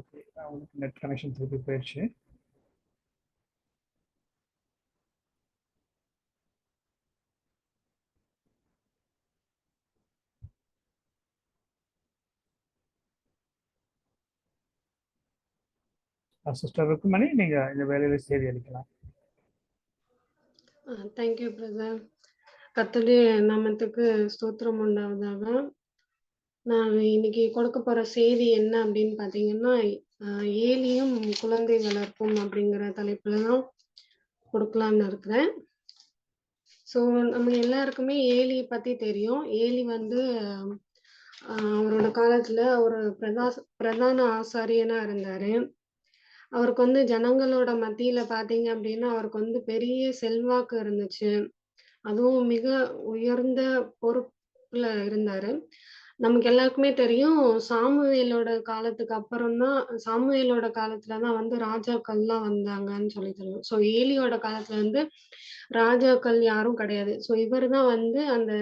Okay, அவனுக்கு net connection திருப்பி போயிடுச்சு. சிஸ்டர் ருக்குமணி, நீங்க இந்த வேலையில செய்தி அளிக்கலாம். Thank you brother. கர்த்தருடைய நாமத்துக்கு ஸ்தோத்திரம் உண்டாவதாக. நான் இன்னைக்கு கொடுக்க போற செய்தி என்ன அப்படின்னு பார்த்தீங்கன்னா, ஏலியும் குழந்தை வளர்ப்பும் அப்படிங்கிற தலைப்புல தான் கொடுக்கலாம்னு இருக்கிறேன். ஸோ நம்ம எல்லாருக்குமே ஏலி பத்தி தெரியும். ஏலி வந்து அவரோட காலத்துல ஒரு பிரதான ஆசாரியனா இருந்தாரு. அவருக்கு வந்து ஜனங்களோட மத்தியில பார்த்தீங்க அப்படின்னா, அவருக்கு வந்து பெரிய செல்வாக்கு இருந்துச்சு. அதுவும் மிக உயர்ந்த பொறுப்புல இருந்தாரு. நமக்கு எல்லாருக்குமே தெரியும், சாமுவேலோட காலத்துக்கு அப்புறம் தான் சாமுவேலோட காலத்துல தான் வந்து ராஜாக்கள்லாம் வந்தாங்கன்னு சொல்லி தெரியும். ஸோ ஏலியோட காலத்துல வந்து ராஜாக்கள் யாரும் கிடையாது. ஸோ இவரு தான் வந்து அந்த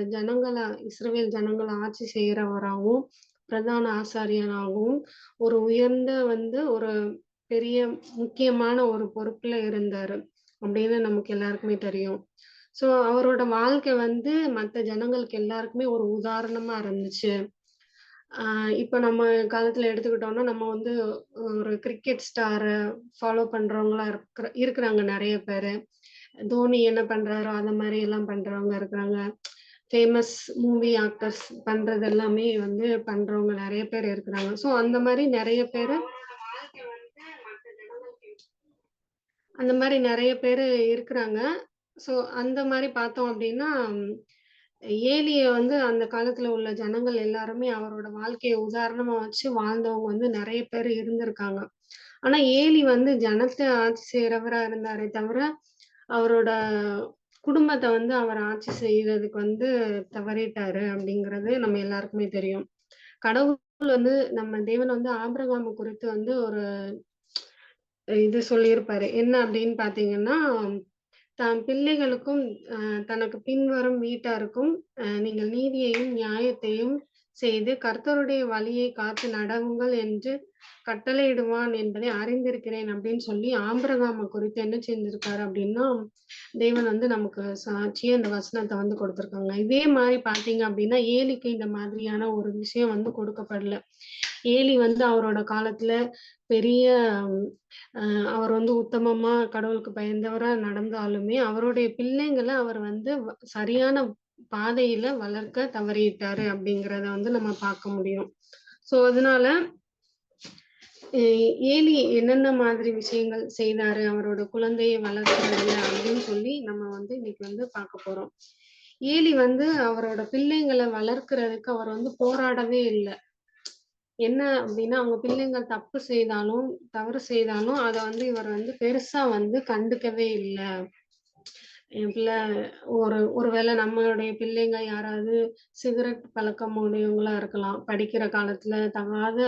இஸ்ரவேல் ஜனங்கள ஆட்சி செய்றவராவும், பிரதான ஆசாரியனாகவும், ஒரு உயர்ந்த வந்து ஒரு பெரிய முக்கியமான ஒரு பொறுப்புல இருந்தாரு. அப்படின்னு நமக்கு எல்லாருக்குமே தெரியும். ஸோ அவரோட வாழ்க்கை வந்து மத்த ஜனங்களுக்கு எல்லாருக்குமே ஒரு உதாரணமா இருந்துச்சு. இப்ப நம்ம காலத்துல எடுத்துக்கிட்டோம்னா, நம்ம வந்து ஒரு கிரிக்கெட் ஸ்டார ஃபாலோ பண்றவங்களா இருக்கிறாங்க நெறைய பேரு. தோனி என்ன பண்றாரோ, அந்த மாரி எல்லாம் பண்றவங்க இருக்கிறாங்க. ஃபேமஸ் மூவி ஆக்டர்ஸ் பண்றது எல்லாமே வந்து பண்றவங்க நெறைய பேர் இருக்கிறாங்க. ஸோ அந்த மாரி நெறைய பேரு அந்த மாரி நெறைய பேரு இருக்கிறாங்க. ஸோ அந்த மாரி பார்த்தோம் அப்டின்னா, ஏலிய வந்து அந்த காலத்துல உள்ள ஜனங்கள் எல்லாருமே அவரோட வாழ்க்கைய உதாரணமா வச்சு வாழ்ந்தவங்க வந்து நெறைய பேர் இருந்திருக்காங்க. ஆனா ஏலி வந்து ஜனத்த ஆட்சி செய்றவரா இருந்தாரே தவிர, அவரோட குடும்பத்த வந்து அவர் ஆட்சி செய்றதுக்கு வந்து தவறிட்டாரு அப்டிங்கிறது நம்ம எல்லாருக்குமே தெரியும். கடவுள் வந்து நம்ம தேவன் வந்து ஆபிரகாம குறித்து வந்து ஒரு இது சொல்லியிருப்பாரு. என்ன அப்படின்னு பார்த்தீங்கன்னா, தன் பிள்ளைகளுக்கும் தனக்கு பின்வரும் வீட்டாருக்கும் நீங்கள் நீதியையும், நியாயத்தையும் செய்து கர்த்தருடைய வழியை காத்து நடவுங்கள் என்று கட்டளையிடுவான் என்பதை அறிந்திருக்கிறேன் அப்படின்னு சொல்லி ஆபிரகாம குறித்து என்ன செஞ்சிருக்காரு அப்படின்னா, தேவன் வந்து நமக்கு சாட்சியா இந்த வசனத்த வந்து கொடுத்திருக்காங்க. இதே மாரி பார்த்தீங்க அப்படின்னா, ஏலிக்கு இந்த மாதிரியான ஒரு விஷயம் வந்து கொடுக்கப்படல. ஏலி வந்து அவரோட காலத்துல பெரிய அவர் வந்து உத்தமமா கடவுளுக்கு பயந்தவரா நடந்தாலுமே, அவருடைய பிள்ளைங்கள அவர் வந்து சரியான பாதையில வளர்க்க தவறிட்டாரு அப்படிங்கிறத வந்து நம்ம பார்க்க முடியும். ஸோ அதனால ஏலி என்னென்ன மாதிரி விஷயங்கள் செய்தாரு அவரோட குழந்தையை வளர்க்கறதுல அப்படின்னு சொல்லி நம்ம வந்து இன்னைக்கு வந்து பார்க்க போறோம். ஏலி வந்து அவரோட பிள்ளைங்கள வளர்க்கறதுக்கு அவர் வந்து போராடவே இல்ல. என்ன அப்படின்னா, அவங்க பிள்ளைங்கள் தப்பு செய்தாலும், தவறு செய்தாலும் அத வந்து இவர் வந்து பெருசா வந்து கண்டுக்கவே இல்ல. என் பிள்ளை ஒருவேளை நம்மளுடைய பிள்ளைங்க யாராவது சிகரெட் பழக்கம் உடையவங்களா இருக்கலாம். படிக்கிற காலத்துல தகாத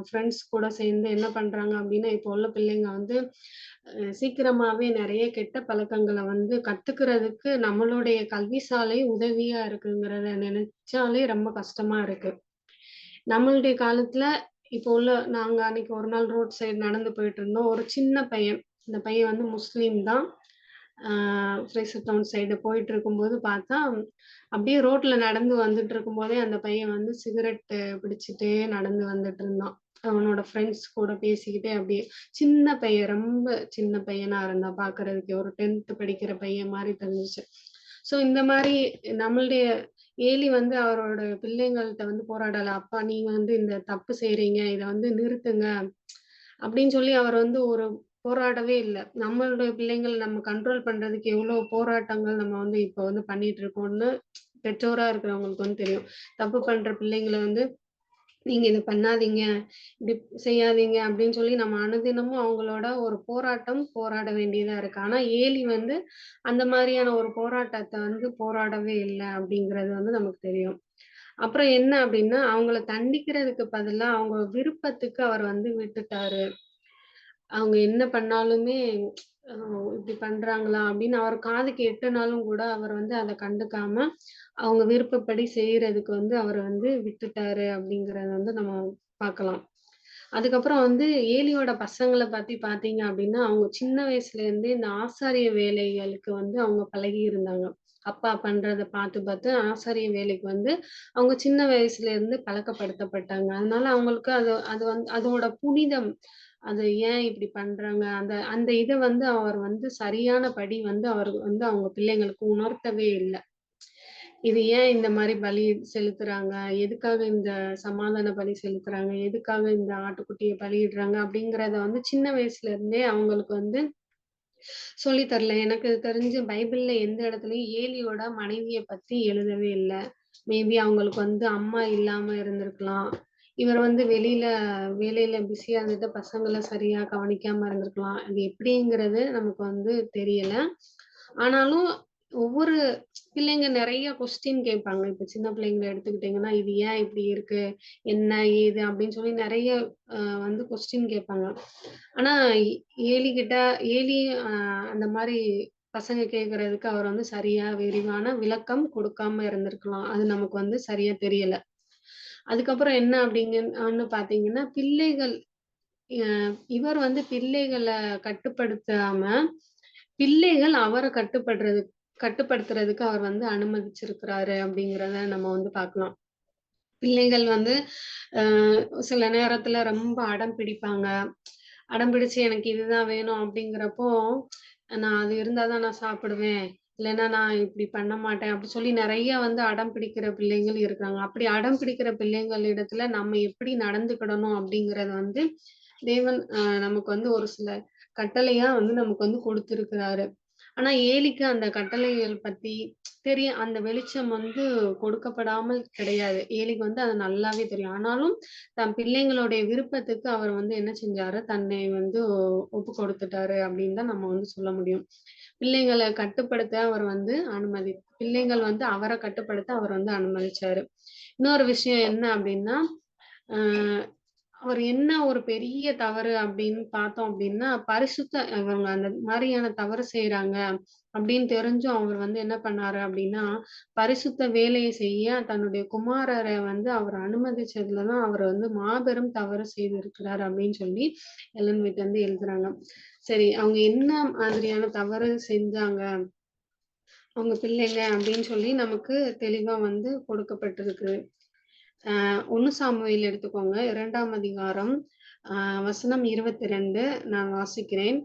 ஃப்ரெண்ட்ஸ் கூட சேர்ந்து என்ன பண்றாங்க அப்படின்னா, இப்போ உள்ள பிள்ளைங்க வந்து சீக்கிரமாவே நெறைய கெட்ட பழக்கங்கள வந்து கத்துக்கிறதுக்கு நம்மளுடைய கல்விசாலை உதவியா இருக்குங்கிறத நெனச்சாலே ரொம்ப கஷ்டமா இருக்கு. நம்மளுடைய காலத்துல இப்போ உள்ள நாங்க அன்னைக்கு ஒரு நாள் ரோட் சைடு நடந்து போயிட்டுருந்தோம். ஒரு சின்ன பையன். இந்த பையன் வந்து முஸ்லீம் தான். ஃப்ரேசர் டவுன் சைடு போயிட்டுருக்கும்போது பார்த்தா, அப்படியே ரோட்ல நடந்து வந்துட்டுருக்கும்போதே அந்த பையன் வந்து சிகரெட்டு பிடிச்சுட்டே நடந்து வந்துட்டுருந்தான். அவனோட ஃப்ரெண்ட்ஸ் கூட பேசிக்கிட்டே அப்படியே சின்ன பையன், ரொம்ப சின்ன பையனா இருந்தான். பார்க்கறதுக்கு ஒரு 10th படிக்கிற பையன் மாரி தெரிஞ்சுச்சு. ஸோ இந்த மாரி நம்மளுடைய ஏலி வந்து அவரோட பிள்ளைங்கள்ட்ட வந்து போராடல. "அப்பா நீங்க வந்து இந்த தப்பு செய்றீங்க. இத வந்து நிறுத்துங்க." அப்படின்னு சொல்லி அவர் வந்து ஒரு போராடவே இல்ல. நம்மளுடைய பிள்ளைங்கள நம்ம கண்ட்ரோல் பண்றதுக்கு எவ்வளோ போராட்டங்கள் நம்ம வந்து இப்ப வந்து பண்ணிட்டு இருக்கோம்னு பெற்றோரா இருக்கிறவங்களுக்கு வந்து தெரியும். தப்பு பண்ற பிள்ளைங்கள வந்து நீங்க இத பண்ணாதீங்க, இப்படி செய்யாதீங்க அப்படின்னு சொல்லி நம்ம அனுதினமும் அவங்களோட ஒரு போராட்டம் போராட வேண்டியதா இருக்கு. ஆனா ஏலி வந்து அந்த மாரியான ஒரு போராட்டத்த வந்து போராடவே இல்ல அப்படிங்கிறது வந்து நமக்கு தெரியும். அப்புறம் என்ன அப்படின்னா, அவங்கள தண்டிக்கிறதுக்கு பதிலா அவங்க விருப்பத்துக்கு அவர் வந்து விட்டுட்டாரு. அவங்க என்ன பண்ணாலுமே அ இப்படி பண்றாங்களா அப்படின்னு அவர் காதுக்கு எட்டுனாலும் கூட அவர் வந்து அத கண்டுக்காம, அவங்க விருப்பப்படி செய்றதுக்கு வந்து அவர வந்து விட்டுட்டாரு அப்படிங்கிறத வந்து நம்ம பார்க்கலாம். அதுக்கப்புறம் வந்து ஏலியோட பசங்கள பத்தி பார்த்தீங்க அப்படின்னா, அவங்க சின்ன வயசுல இருந்தே இந்த ஆசாரிய வேலைகளுக்கு வந்து அவங்க பழகி இருந்தாங்க. அப்பா பண்றத பார்த்து, பார்த்து ஆசாரிய வேலைக்கு வந்து அவங்க சின்ன வயசுல இருந்து பழக்கப்படுத்தப்பட்டாங்க. அதனால அவங்களுக்கு அது அது வந்து அதோட புனிதம். அது ஏன் இப்படி பண்றாங்க? அந்த அந்த இத வந்து அவர் வந்து சரியான படி வந்து அவர் வந்து அவங்க பிள்ளைங்களுக்கு உணர்த்தவே இல்ல. இது ஏன் இந்த மாரி பலி செலுத்துறாங்க? எதுக்காக இந்த சமாதான பலி செலுத்துறாங்க? எதுக்காக இந்த ஆட்டுக்குட்டிய பலியிடுறாங்க? அப்படிங்கிறத வந்து சின்ன வயசுல இருந்தே அவங்களுக்கு வந்து சொல்லி தரல. எனக்கு தெரிஞ்சு பைபிள்ல எந்த இடத்துலயும் ஏலியோட மனைவிய பத்தி எழுதவே இல்ல. மேபி அவங்களுக்கு வந்து அம்மா இல்லாம இருந்திருக்கலாம். இவர் வந்து வெளியில வேலையில பிஸியா இருந்துட்டு பசங்கள சரியா கவனிக்காம இருந்திருக்கலாம். அது எப்படிங்கிறது நமக்கு வந்து தெரியல. ஆனாலும் ஒவ்வொரு பிள்ளைங்க நெறைய கொஸ்டின் கேட்பாங்க. இப்ப சின்ன பிள்ளைங்கள எடுத்துக்கிட்டீங்கன்னா, "இது ஏன் இப்படி இருக்கு? என்ன? ஏது?" அப்படின்னு சொல்லி நெறைய வந்து கொஸ்டின் கேட்பாங்க. ஆனா ஏலி கிட்ட ஏலி அ அந்த மாரி பசங்க கேட்கறதுக்கு அவர் வந்து சரியா விரிவான விளக்கம் கொடுக்காம இருந்திருக்கலாம். அது நமக்கு வந்து சரியா தெரியல. அதுக்கப்புறம் என்ன அப்படிங்கன்னு பார்த்தீங்கன்னா, பிள்ளைகள் அ இவர் வந்து பிள்ளைகள கட்டுப்படுத்தாம, பிள்ளைகள் அவர கட்டுப்படுத்துறதுக்கு அவர் வந்து அனுமதிச்சிருக்கிறாரு அப்படிங்கிறத நம்ம வந்து பார்க்கலாம். பிள்ளைகள் வந்து அ சில நேரத்துல ரொம்ப அடம் பிடிப்பாங்க. அடம் பிடிச்சு எனக்கு இதுதான் வேணும் அப்படிங்கிறப்போ, நான் அது இருந்தா தான் நான் சாப்பிடுவேன். இல்லன்னா நான் இப்படி பண்ண மாட்டேன். அப்படி சொல்லி நெறைய வந்து அடம் பிடிக்கிற பிள்ளைங்கள் இருக்காங்க. அப்படி அடம் பிடிக்கிற பிள்ளைங்கள் இடத்துல நம்ம எப்படி நடந்துக்கிடணும் அப்படிங்கிறத வந்து தேவன் நமக்கு வந்து ஒரு சில கட்டளையா வந்து நமக்கு வந்து குடுத்திருக்கிறாரு. ஆனா ஏலிக்கு அந்த கட்டளைகள் பத்தி தெரியும். அந்த வெளிச்சம் வந்து கொடுக்கப்படாமல் கிடையாது. ஏலிக்கு வந்து அது நல்லாவே தெரியும். ஆனாலும் தன் பிள்ளைங்களுடைய விருப்பத்துக்கு அவர் வந்து என்ன செஞ்சாரு, தன்னை வந்து ஒப்பு கொடுத்துட்டாரு அப்படின்னு தான் நம்ம வந்து சொல்ல முடியும். பிள்ளைங்கள கட்டுப்படுத்த அவர் வந்து பிள்ளைங்கள் வந்து அவர கட்டுப்படுத்த அவர் வந்து அனுமதிச்சாரு. இன்னொரு விஷயம் என்ன அப்படின்னா, அ அவர் என்ன ஒரு பெரிய தவறு அப்படின்னு பார்த்தோம் அப்படின்னா, இவங்க அந்த மாரியான தவறு செய்றாங்க அப்படின்னு தெரிஞ்சும் அவர் வந்து என்ன பண்ணாரு அப்படின்னா, பரிசுத்த வேலைய செய்ய தன்னுடைய குமாரர வந்து அவர் அனுமதிச்சதுல தான் அவர் வந்து மாபெரும் தவறு செய்திருக்கிறார் அப்படின்னு சொல்லி எலன் வீட் வந்து எழுதுறாங்க. சரி, அவங்க என்ன மாதிரியான தவறு செஞ்சாங்க? அவங்க பிள்ளைங்க அப்படின்னு சொல்லி நமக்கு தெளிவா வந்து கொடுக்கப்பட்டிருக்கு. 1 சாமுவேல் எடுத்துக்கோங்க. 2ஆம் அதிகாரம், வசனம் 22 நான் வாசிக்கிறேன்.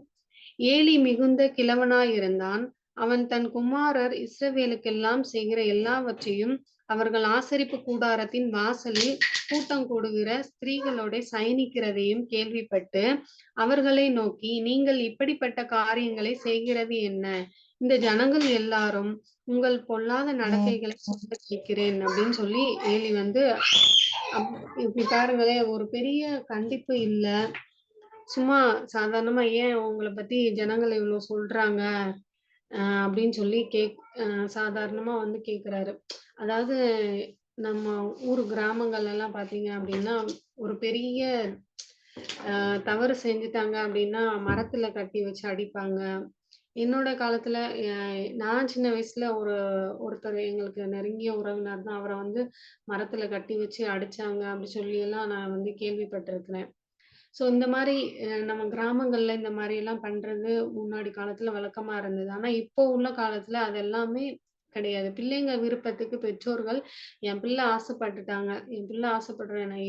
ஏலி மிகுந்த கிழவனாயிருந்தான். அவன் தன் குமாரர் இஸ்ரவேலுக்கெல்லாம் செய்கிற எல்லாவற்றையும், அவர்கள் ஆசரிப்பு கூடாரத்தின் வாசலில் கூட்டம் கூடுகிற ஸ்திரீகளோடே சயனிக்கிறதையும் கேள்விப்பட்டு, அவர்களை நோக்கி, "நீங்கள் இப்படிப்பட்ட காரியங்களை செய்கிறது என்ன? இந்த ஜனங்கள் எல்லாரும் உங்கள் பொல்லாத நடக்கைகளை சொல்ல கேட்கிறேன்." அப்படின்னு சொல்லி ஏலி வந்து அப் இப்படி பாருங்களேன், ஒரு பெரிய கண்டிப்பு இல்ல. சும்மா சாதாரணமா ஏன் உங்கள பத்தி ஜனங்கள் இவ்ளோ சொல்றாங்க? அப்படின்னு சொல்லி சாதாரணமா வந்து கேட்கிறாரு. அதாவது நம்ம ஊர் கிராமங்கள்லலாம் பார்த்தீங்க அப்படின்னா, ஒரு பெரிய தவறு செஞ்சுட்டாங்க அப்படின்னா, மரத்துல கட்டி வச்சு அடிப்பாங்க. என்னோட காலத்துல அ நான் சின்ன வயசுல ஒருத்தர் எங்களுக்கு நெருங்கிய உறவினர் தான். அவர வந்து மரத்துல கட்டி வச்சு அடிச்சாங்க அப்படி சொல்லியெல்லாம் நான் வந்து கேள்விப்பட்டிருக்கிறேன். ஸோ இந்த மாரி நம்ம கிராமங்கள்ல இந்த மாரியெல்லாம் பண்றது முன்னாடி காலத்துல வழக்கமா இருந்தது. ஆனா இப்போ உள்ள காலத்துல அது எல்லாமே கிடையாது. பிள்ளைங்க விருப்பத்துக்கு பெற்றோர்கள் என் பிள்ளை ஆசைப்பட்டுட்டாங்க. என் பிள்ளை ஆசைப்படுறேன். நான்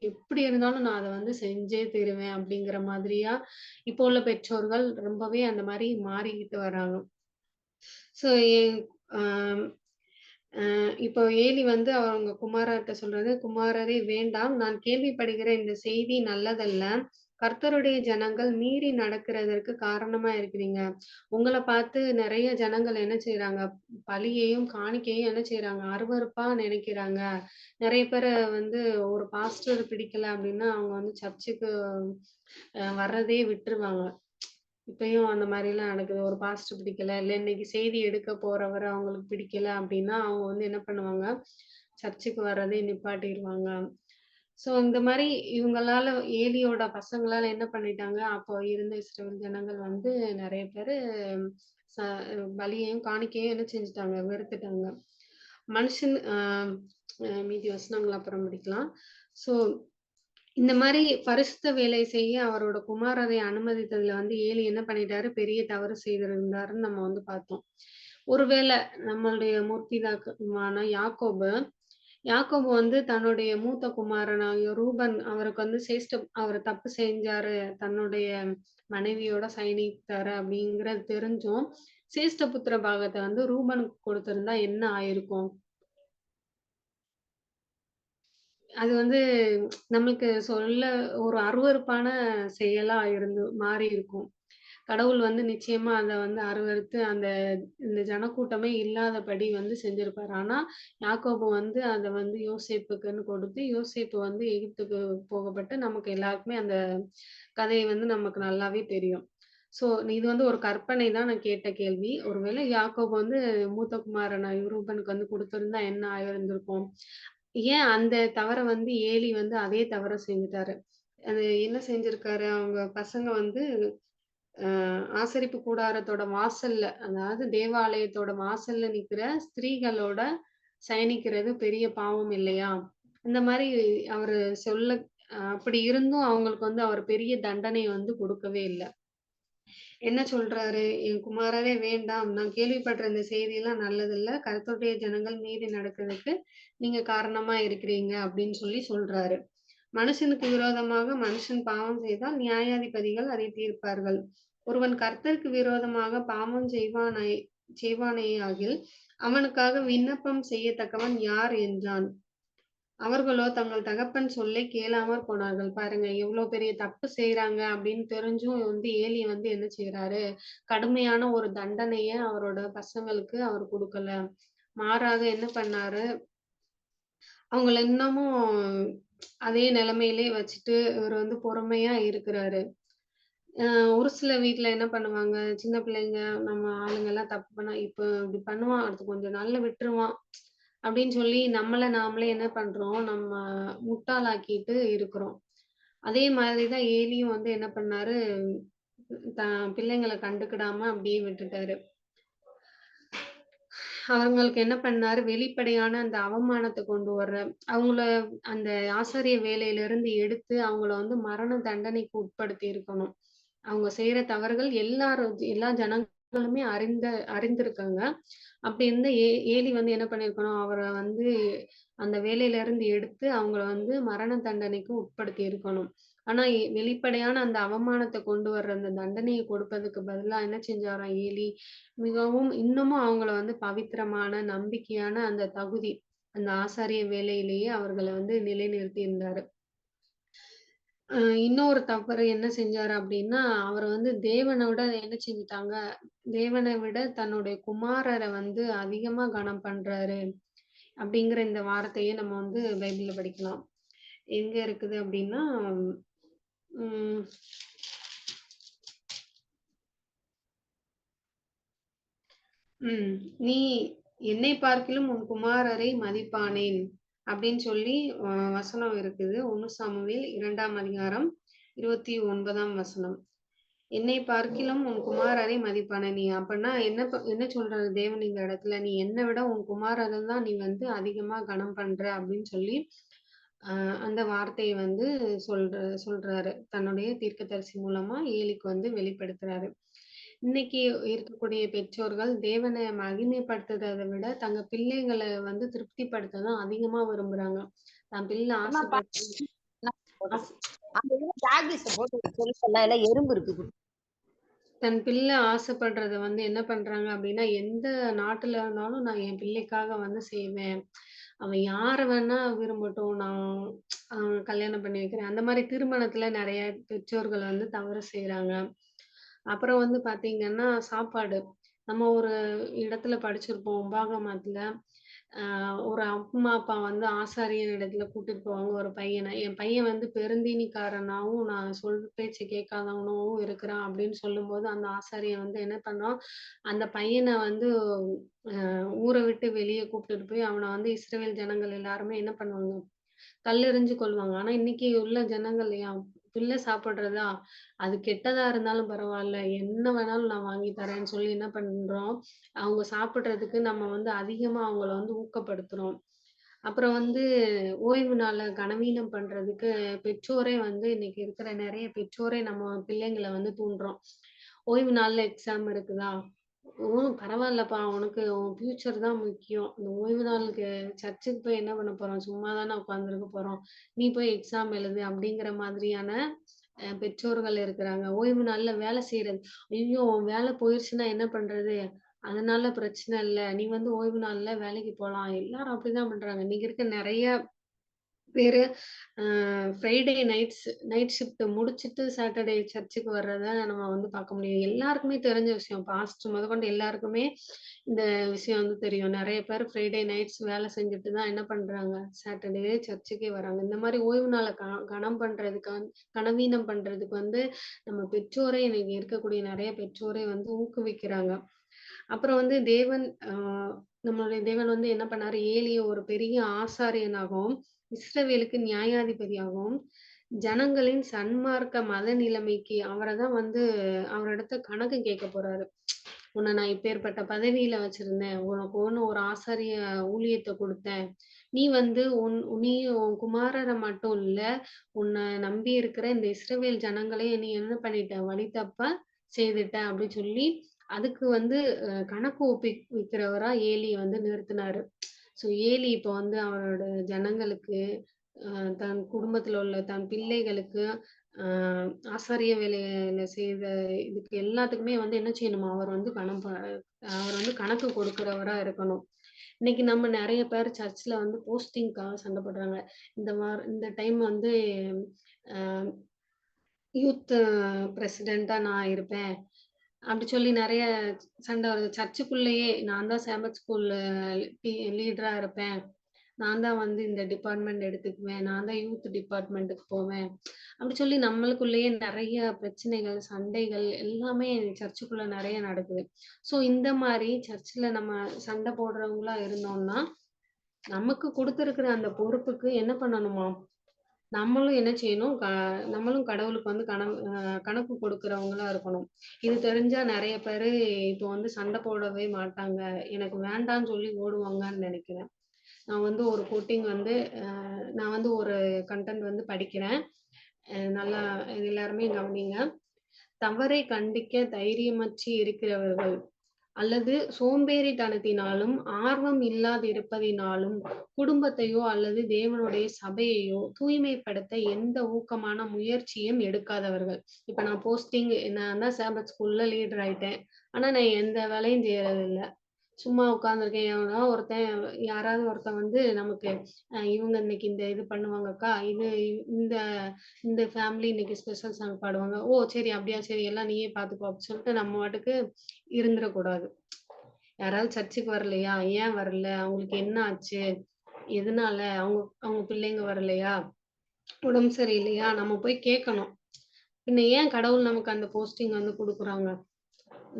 எப்படி இருந்தாலும் நான் அத வந்து செஞ்சே தீருவேன் அப்படிங்கிற மாதிரியா இப்போ உள்ள பெற்றோர்கள் ரொம்பவே அந்த மாரி மாறிக்கிட்டு வராங்க. ஸோ என் அ இப்போ ஏலி வந்து அவங்க குமாரர்ட்ட சொல்றது, "குமாரரே வேண்டாம். நான் கேள்விப்படுகிற இந்த செய்தி நல்லதல்ல. கர்த்தருடைய ஜனங்கள் மீறி நடக்கிறதற்கு காரணமா இருக்கிறீங்க. உங்கள பார்த்து நெறைய ஜனங்கள் என்ன செய்றாங்க, பலியையும், காணிக்கையும் என்ன செய்றாங்க, அருவருப்பா நினைக்கிறாங்க. நெறைய பேர வந்து ஒரு பாஸ்டர் பிடிக்கல அப்டின்னா, அவங்க வந்து சர்ச்சுக்கு வர்றதே விட்டுருவாங்க. இப்பயும் அந்த மாரிலாம் நடக்குது. ஒரு பாஸ்டர் பிடிக்கல, இல்ல இன்னைக்கு செய்தி எடுக்க போறவர அவங்களுக்கு பிடிக்கல அப்டின்னா, அவங்க வந்து என்ன பண்ணுவாங்க, சர்ச்சுக்கு வர்றதே நிப்பாட்டிருவாங்க. ஸோ இந்த மாரி இவங்களால ஏலியோட பசங்களால என்ன பண்ணிட்டாங்க, அப்போ இருந்த இஸ்ரவேல் ஜனங்கள் வந்து நெறைய பேரு ச பலியையும், காணிக்கையும் என்ன செஞ்சுட்டாங்க, வெறுத்துட்டாங்க. மனுஷன் அ மீதி வசனங்கள அப்புறம் படிக்கலாம். ஸோ இந்த மாரி பரிசுத்த வேலை செய்ய அவரோட குமாரரை அனுமதித்ததுல வந்து ஏலி என்ன பண்ணிட்டாரு, பெரிய தவறு செய்திருந்தாருன்னு நம்ம வந்து பார்த்தோம். ஒருவேளை நம்மளுடைய முற்பிதாக்களான யாக்கோபு வந்து தன்னுடைய மூத்த குமாரனாகிய ரூபன் அவருக்கு வந்து அவர் தப்பு செஞ்சாரு, தன்னுடைய மனைவியோட சயனித்தாரு அப்படிங்கிறது தெரிஞ்சும், சேஷ்ட புத்திர பாகத்த வந்து ரூபனுக்கு குடுத்திருந்தா என்ன ஆயிருக்கும்? அது வந்து நம்மளுக்கு சொல்ல ஒரு அருவருப்பான செயலா மாறியிருக்கும். கடவுள் வந்து நிச்சயமா அத வந்து அருவருத்து இந்த ஜனக்கூட்டமே இல்லாதபடி வந்து செஞ்சிருப்பாரு. ஆனா, யாக்கோபு வந்து அத வந்து யோசேப்புக்குன்னு கொடுத்து, யோசேப்பு வந்து எகிப்துக்கு போகப்பட்டு நமக்கு எல்லாருக்குமே அந்த கதை வந்து நமக்கு நல்லாவே தெரியும். ஸோ இது வந்து ஒரு கற்பனை தான் நான் கேட்ட கேள்வி. ஒருவேளை யாக்கோபு வந்து மூத்த குமாரனான ரூபனுக்கு வந்து குடுத்திருந்தா என்ன ஆயிருந்திருக்கும்? ஏன் அந்த தவற வந்து ஏலி வந்து அதே தவற செஞ்சுட்டாரு. அது என்ன செஞ்சிருக்காரு, அவங்க பசங்க வந்து ஆசரிப்பு கூடாரத்தோட வாசல்ல, அதாவது தேவாலயத்தோட வாசல்ல நிக்கிற ஸ்திரீகளோட சயனிக்கிறது பெரிய பாவம் இல்லையா? இந்த மாரி அவரு அப்படி இருந்தும் அவங்களுக்கு வந்து அவர் பெரிய தண்டனை வந்து குடுக்கவே இல்ல. என்ன சொல்றாரு? "என் குமாரரே வேண்டாம். நான் கேள்விப்பட்ட இந்த செய்தியெல்லாம் நல்லதில்ல. கர்த்தருடைய ஜனங்கள் மீறி நடக்கிறதுக்கு நீங்க காரணமா இருக்கிறீங்க." அப்படின்னு சொல்றாரு. மனுஷனுக்கு விரோதமாக மனுஷன் பாவம் செய்தால் நியாயாதிபதிகள் அதை தீர்ப்பார்கள். ஒருவன் கர்த்தருக்கு விரோதமாக பாவம் செய்வானேயாகில் அவனுக்காக விண்ணப்பம் செய்யத்தக்கவன் யார் என்றான். அவர்களோ தங்கள் தகப்பன் சொல்லைக் கேளாமற் போனார்கள். பாருங்க எவ்வளோ பெரிய தப்பு செய்றாங்க அப்படின்னு தெரிஞ்சும் வந்து ஏலி வந்து என்ன செய்றாரு, கடுமையான ஒரு தண்டனைய அவரோட பசங்களுக்கு அவர் குடுக்கல. மாறாக என்ன பண்ணாரு, அவங்கள இன்னமும் அதே நிலைமையிலே வச்சுட்டு இவரு வந்து பொறுமையா இருக்கிறாரு. அ ஒரு சில வீட்ல என்ன பண்ணுவாங்க, சின்ன பிள்ளைங்க நம்ம ஆளுங்கலாம் தப்பு பண்ணா, இப்ப இப்படி பண்ணுவான், அடுத்து கொஞ்ச நாள்ல விட்டுருவான். அப்படின்னு சொல்லி நம்மள நாமளே என்ன பண்றோம், நம்ம முட்டாளாக்கிட்டு இருக்கிறோம். அதே மாதிரி தான் ஏலியும் வந்து என்ன பண்ணாரு, பிள்ளைங்கள கண்டுக்கிடாம அப்படியே விட்டுட்டாரு. அவங்களுக்கு என்ன பண்ணாரு, வெளிப்படையான அந்த அவமானத்த கொண்டு வர்ற அவங்கள அந்த ஆசாரிய வேலையிலிருந்து எடுத்து அவங்கள வந்து மரண தண்டனைக்கு உட்படுத்தி இருக்கணும். அவங்க செய்ற தவறுகள் எல்லா ஜனங்களுமே அறிந்திருக்காங்க. அப்படி இருந்த ஏலி வந்து என்ன பண்ணியிருக்கணும், அவர வந்து அந்த வேலையிலிருந்து எடுத்து அவங்கள வந்து மரண தண்டனைக்கு உட்படுத்தி இருக்கணும். ஆனா வெளிப்படையான அந்த அவமானத்த கொண்டு வர்ற அந்த தண்டனைய கொடுப்பதற்கு பதிலா என்ன செஞ்சாராம் ஏலி, மிகவும் இன்னமும் அவங்கள வந்து பவித்திரமான, நம்பிக்கையான அந்த தகுதி, அந்த ஆசாரிய வேலையிலேயே அவர்கள வந்து நிலைநிறுத்தி இருந்தாரு. இன்னொரு தவறு என்ன செஞ்சாரு அப்டின்னா, அவர வந்து தேவன விட என்ன செஞ்சுட்டாங்க, தேவனை விட தன்னுடைய குமாரர வந்து அதிகமா கனம் பண்றாரு. அப்டிங்கிற இந்த வார்த்தைய நம்ம வந்து பைபிள்ல படிக்கலாம். எங்க இருக்குது அப்டின்னா, ம் ம். "நீ என்னைப் பார்க்கிலும் உன் குமாரரை மதிப்பானேன்" அப்படின்னு சொல்லி வசனம் இருக்குது. 1 சாமுவேல் 2ஆம் அதிகாரம் 29ஆம் வசனம். "என்னைப் பார்க்கிலும் உன் குமாரரை மதிப்பானே." நீ அப்பன்னா என்ன சொல்றாரு தேவன் இந்த இடத்துல? "நீ என்ன விட உன் குமாரர்கள் தான் நீ வந்து அதிகமா கனம் பண்ற" அப்படின்னு சொல்லி அ அந்த வார்த்தைய வந்து சொல்றாரு. தன்னுடைய தீர்க்கதரிசி மூலமா ஏலிக்கு வந்து வெளிப்படுத்துறாரு. இன்னைக்கு இருக்கக்கூடிய பெற்றோர்கள் தேவன மகிமைப்படுத்துறத விட, தங்க பிள்ளைகள வந்து திருப்திப்படுத்த தான் அதிகமா விரும்புறாங்க. தன் பிள்ளை ஆமாப்பா. ஆசைப்பட்டு போடுது. ஆஸ் அந்த இதுல டாகிஸ போட்டு சொல்லி சொன்னா எல்லாம் எறும்பு இருக்கு. தன் பிள்ளை ஆசைப்படுறத வந்து என்ன பண்றாங்க அப்டின்னா, எந்த நாட்டுல இருந்தாலும் நான் என் பிள்ளைக்காக வந்து செய்வேன். அவன் யார வேணா விரும்பட்டும். நான் கல்யாணம் பண்ணி வைக்கிறேன். அந்த மாரி திருமணத்துல நெறைய பெற்றோர்கள் வந்து தவறு செய்றாங்க. அப்புறம் வந்து பார்த்தீங்கன்னா, சாப்பாடு. நம்ம ஒரு இடத்துல படிச்சிருப்போம். உபாகமத்துல, ஒரு அம்மா, அப்பா வந்து ஆசாரியர் இடத்துல கூட்டிட்டு போவாங்க ஒரு பையன. என் பையன் வந்து பெருந்தீனிக்காரனாவும், நான் பேச்ச கேட்காதவனாவும் இருக்கிறான் அப்படின்னு சொல்லும்போது, அந்த ஆசாரியன் வந்து என்ன பண்ணான், அந்த பையன வந்து ஊர விட்டு வெளிய கூப்பிட்டுட்டு போய், அவன வந்து இஸ்ரவேல் ஜனங்கள் எல்லாருமே என்ன பண்ணுவாங்க, கல்லெறிஞ்சு கொல்லுவாங்க. ஆனா இன்னைக்கு உள்ள ஜனங்கள் பிள்ளை சாப்பிடுறதா? அது கெட்டதா இருந்தாலும் பரவால்ல. என்ன வேணாலும் நான் வாங்கி தரேன்னு சொல்லி என்ன பண்றோம், அவங்க சாப்பிடுறதுக்கு நம்ம வந்து அதிகமா அவங்கள வந்து ஊக்கப்படுத்துறோம். அப்புறம் வந்து ஓய்வு நாள கனவீனம் பண்றதுக்கு பெற்றோரே வந்து இன்னைக்கு இருக்கிற நிறைய பெற்றோரே நம்ம பிள்ளைங்கள வந்து தூண்டுறோம். ஓய்வு நாள்ல எக்ஸாம் இருக்குதா? பரவாயில்லப்பா. உனக்கு உன் ஃபியூச்சர் தான் முக்கியம். இந்த ஓய்வு நாளுக்கு சர்ச்சுக்கு போய் என்ன பண்ண போறோம்? சும்மா தானே உட்காந்துருக்க போறோம். நீ போய் எக்ஸாம் எழுது அப்படிங்கிற மாதிரியான பெற்றோர்கள் இருக்கிறாங்க. ஓய்வு நாள்ல வேலை செய்றது. ஐயோ! உன் வேலை போயிருச்சுன்னா என்ன பண்றது? அதனால பிரச்சனை இல்ல. நீ வந்து ஓய்வு நாள்ல வேலைக்கு போலாம். எல்லாரும் அப்படிதான் பண்றாங்க. இன்னைக்கு இருக்க நெறைய பேரு அ ஃப்ரைடே நைட் ஷிஃப்ட் முடிச்சுட்டு சாட்டர்டே சர்ச்சுக்கு வர்றத நம்ம வந்து பார்க்க முடியும். எல்லாருக்குமே தெரிஞ்ச விஷயம். பாஸ்டர் முதற்கொண்டு எல்லாருக்குமே இந்த விஷயம் வந்து தெரியும். நெறைய பேர் ஃப்ரைடே நைட்ஸ் வேலை செஞ்சுட்டு தான் என்ன பண்றாங்க? சாட்டர்டே சர்ச்சுக்கே வராங்க. இந்த மாரி ஓய்வு நாள கனம் பண்றதுக்கு கனவீனம் பண்றதுக்கு வந்து நம்ம பெற்றோரே இன்னைக்கு இருக்கக்கூடிய நெறைய பெற்றோரே வந்து ஊக்குவிக்கிறாங்க. அப்புறம் வந்து நம்மளுடைய தேவன் வந்து என்ன பண்ணாரு? ஏலிய ஒரு பெரிய ஆசாரியனாகவும், இஸ்ரவேலுக்கு நியாயாதிபதியாகவும், ஜனங்களின் சன்மார்க்க மத நிலைமைக்கு அவர தான் வந்து அவரிடத்த கணக்கு கேட்க போறாரு. உன்ன நான் இப்பேற்பட்ட பதவியில வச்சிருந்தேன். உனக்கு ஒரு ஆசாரிய ஊழியத்த குடுத்தேன். நீ வந்து நீ உன் குமாரர மட்டும் இல்ல, உன்ன நம்பி இருக்கிற இந்த இஸ்ரவேல் ஜனங்களையும் நீ என்ன பண்ணிட்ட? வழி தப்ப செய்துட்ட அப்படின்னு சொல்லி, அதுக்கு வந்து கணக்கு ஒப்புவிக்கிறவரா ஏலிய வந்து நிறுத்தினாரு. ஸோ ஏலி இப்ப வந்து அவரோட ஜனங்களுக்கு, அ தன் குடும்பத்தில உள்ள தன் பிள்ளைகளுக்கு, அ ஆசாரிய வேலையில செய்த இதுக்கு எல்லாத்துக்குமே வந்து என்ன செய்யணுமா? அவர் வந்து கணக்கு கொடுக்கிறவரா இருக்கணும். இன்னைக்கு நம்ம நெறைய பேர் சர்ச்ல வந்து போஸ்டிங்க்காக சண்டை போடுறாங்க. இந்த டைம் வந்து அ யூத் பிரசிடென்ட்டா நான் இருப்பேன். அப்படி சொல்லி நெறைய சண்டை வருது. சர்ச்சுக்குள்ளேயே நான் தான் சாம்பத் ஸ்கூல்ல லீடரா இருப்பேன். நான் தான் வந்து இந்த டிபார்ட்மெண்ட் எடுத்துக்குவேன். நான் தான் யூத் டிபார்ட்மெண்ட்டுக்கு போவேன். அப்படி சொல்லி நம்மளுக்குள்ளேயே நெறைய பிரச்சனைகள், சண்டைகள் எல்லாமே சர்ச்சுக்குள்ள நெறைய நடக்குது. ஸோ இந்த மாரி சர்ச்சுல நம்ம சண்டை போடுறவங்களா இருந்தோம்னா, நமக்கு குடுத்திருக்கிற அந்த பொறுப்புக்கு என்ன பண்ணணுமாம்? நம்மளும் என்ன செய்யணும்? நம்மளும் கடவுளுக்கு வந்து கணக்கு கொடுக்கிறவங்களா இருக்கணும். இது தெரிஞ்சா நெறைய பேரு இப்போ வந்து சண்டை போடவே மாட்டாங்க. எனக்கு வேண்டான்னு சொல்லி ஓடுவாங்கன்னு நெனைக்கிறேன். நான் வந்து ஒரு கோட்டிங் வந்து அ நான் வந்து ஒரு கன்டென்ட் வந்து படிக்கிறேன். நல்லா எல்லாருமே கவனிங்க. தவறை கண்டிக்க தைரியமற்று இருக்கிறவர்கள் அல்லது சோம்பேறித்தனத்தினாலும், ஆர்வம் இல்லாதிருப்பதினாலும், குடும்பத்தையோ அல்லது தேவனுடைய சபையையோ தூய்மைப்படுத்த எந்த ஊக்கமான முயற்சியும் எடுக்காதவர்கள். இப்ப நான் தான் சாபத் ஸ்கூல்ல லீடர் ஆயிட்டேன். ஆனா நான் எந்த வேலையும் செய்யறதில்ல. சும்மா உட்கார்ந்துருக்கேன். யாராவது ஒருத்தன் வந்து நமக்கு இவங்க இன்னைக்கு இந்த இது பண்ணுவாங்கக்கா. இந்த இந்த ஃபேமிலி இன்னைக்கு ஸ்பெஷல் சாங் பாடுவாங்க. ஓ! சரி அப்படியா? சரி எல்லாம் நீயே பார்த்துக்கோ அப்படின்னு சொல்லிட்டு நம்ம பாட்டுக்கு இருந்துறக்கூடாது. யாராவது சர்ச்சுக்கு வரலையா? ஏன் வரல? அவங்களுக்கு என்ன ஆச்சு? எதனால? அவங்க அவங்க பிள்ளைங்க வரலையா? உடம்பு சரியில்லையா? நம்ம போய் கேட்கணும். பின்ன ஏன் கடவுள் நமக்கு அந்த போஸ்டிங் வந்து குடுக்குறாங்க?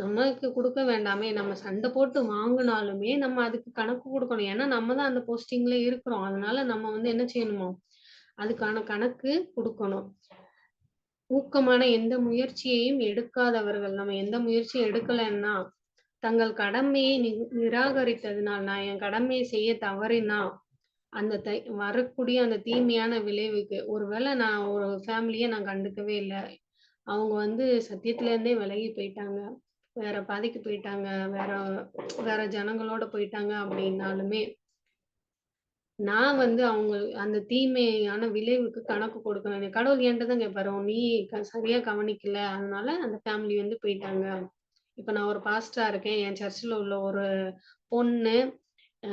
நமக்கு குடுக்க வேண்டாமே! நம்ம சண்டை போட்டு வாங்குனாலுமே, நம்ம அதுக்கு கணக்கு குடுக்கணும். ஏன்னா, நம்ம தான் அந்த போஸ்டிங்ல இருக்கிறோம். அதனால நம்ம வந்து என்ன செய்யணுமாம்? அதுக்கான கணக்கு குடுக்கணும். ஊக்கமான எந்த முயற்சியையும் எடுக்காதவர்கள். நம்ம எந்த முயற்சியும் எடுக்கலன்னா, தங்கள் கடமையை நிராகரித்ததினால், நான் என் கடமையை செய்ய தவறினா, அந்த வரக்கூடிய அந்த தீமையான விளைவுக்கு ஒருவேளை நான் ஒரு ஃபேமிலிய நான் கண்டுக்கவே இல்ல. அவங்க வந்து சத்தியத்துல இருந்தே விலகி போயிட்டாங்க. வேற பாதைக்கு போயிட்டாங்க. வேற வேற ஜனங்களோட போயிட்டாங்க அப்படின்னாலுமே, நான் வந்து அந்த தீமையான விளைவுக்கு கணக்கு கொடுக்கணும். கடவுள் என்ட்ட தான் கேட்பாரு. நீ சரியா கவனிக்கல. அதனால அந்த ஃபேமிலி வந்து போயிட்டாங்க. இப்ப நான் ஒரு பாஸ்டரா இருக்கேன். என் சர்ச்சுல உள்ள ஒரு பொண்ணு, அ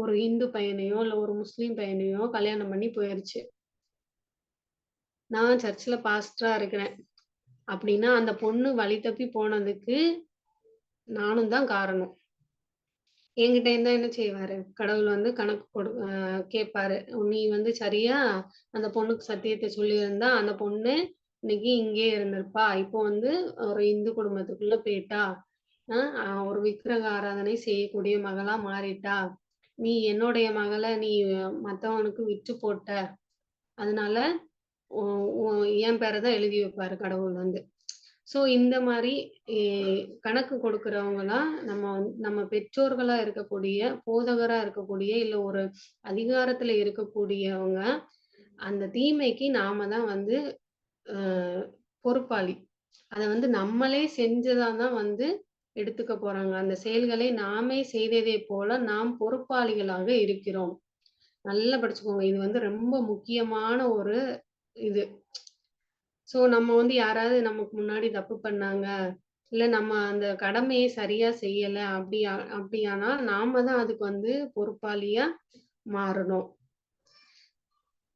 ஒரு இந்து பையனையோ, இல்ல ஒரு முஸ்லீம் பையனையோ கல்யாணம் பண்ணி போயிருச்சு. நான் சர்ச்சுல பாஸ்டரா இருக்கிறேன். அப்படின்னா, அந்த பொண்ணு வழி தப்பி போனதுக்கு நானும் தான் காரணம். என்கிட்ட இருந்தா என்ன செய்வாரு? கடவுள் வந்து கணக்கு கேட்பாரு. நீ வந்து சரியா அந்த பொண்ணுக்கு சத்தியத்த சொல்லியிருந்தா, அந்த பொண்ணு இன்னைக்கு இங்கேயே இருந்திருப்பா. இப்போ வந்து ஒரு இந்து குடும்பத்துக்குள்ள போயிட்டா. ஒரு விக்கிரக ஆராதனை செய்யக்கூடிய மகளா மாறிட்டா. நீ என்னுடைய மகள நீ மத்தவனுக்கு விற்று போட்ட. அதனால உ உ என் பேர தான் எழுதி வைப்பாரு கடவுள் வந்து. ஸோ இந்த மாதிரி கணக்கு கொடுக்கறவங்க தான் நம்ம பெற்றோர்களா இருக்கக்கூடிய, போதகரா இருக்கக்கூடிய, இல்ல ஒரு அதிகாரத்துல இருக்கக்கூடியவங்க. அந்த தீமைக்கு நாம தான் வந்து பொறுப்பாளி. அத வந்து நம்மளே செஞ்சதா தான் வந்து எடுத்துக்க போறாங்க. அந்த செயல்களை நாமே செய்ததை போல நாம் பொறுப்பாளிகளாக இருக்கிறோம். நல்லா படிச்சுக்கோங்க. இது வந்து ரொம்ப முக்கியமான ஒரு இது. ஸோ நம்ம வந்து யாராவது நமக்கு முன்னாடி தப்பு பண்ணாங்க, இல்ல நம்ம அந்த கடமையை சரியா செய்யல அப்படியானா, நாம தான் அதுக்கு வந்து பொறுப்பாளியா மாறணும்.